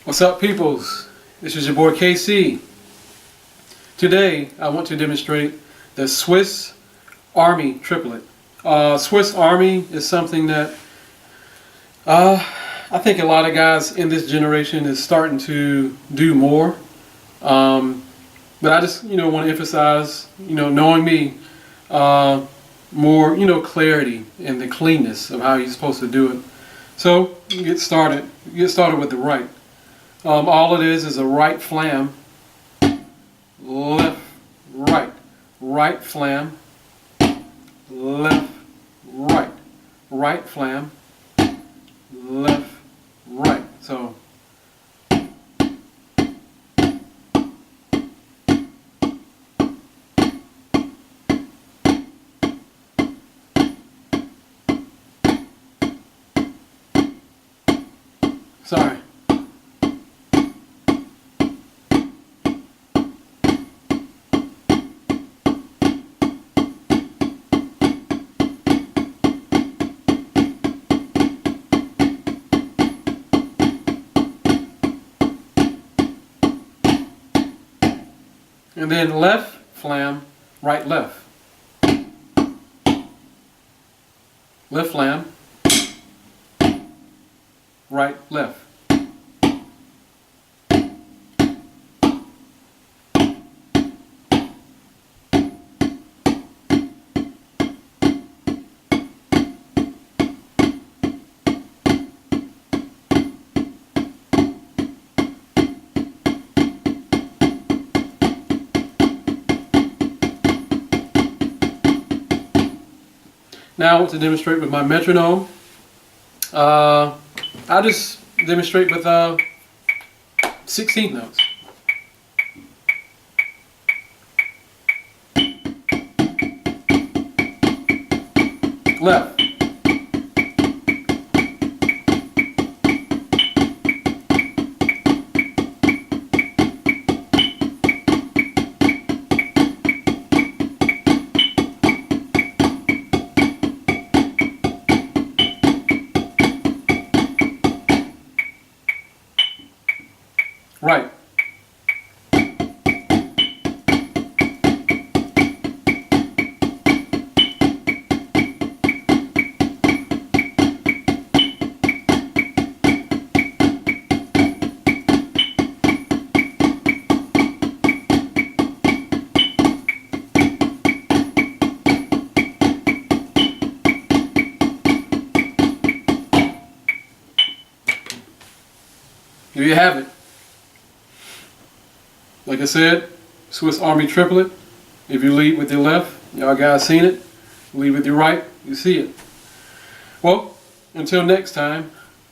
What's up, peoples? This is your boy KC. Today I want to demonstrate the Swiss Army triplet. Swiss Army is something that I think a lot of guys in this generation is starting to do more. But I just want to emphasize, knowing me, more clarity and the cleanness of how you're supposed to do it. So get started. Get started with the right. All it is a right flam, left, right, right flam, left, right, right flam, left, right. So sorry. And then left flam, right left. Left flam, right left. Now I want to demonstrate with my metronome. I'll just demonstrate with 16th notes. Left. Right. Here you have it. Like I said, Swiss Army triplet. If you lead with your left, y'all guys seen it. Lead with your right, you see it. Well, until next time,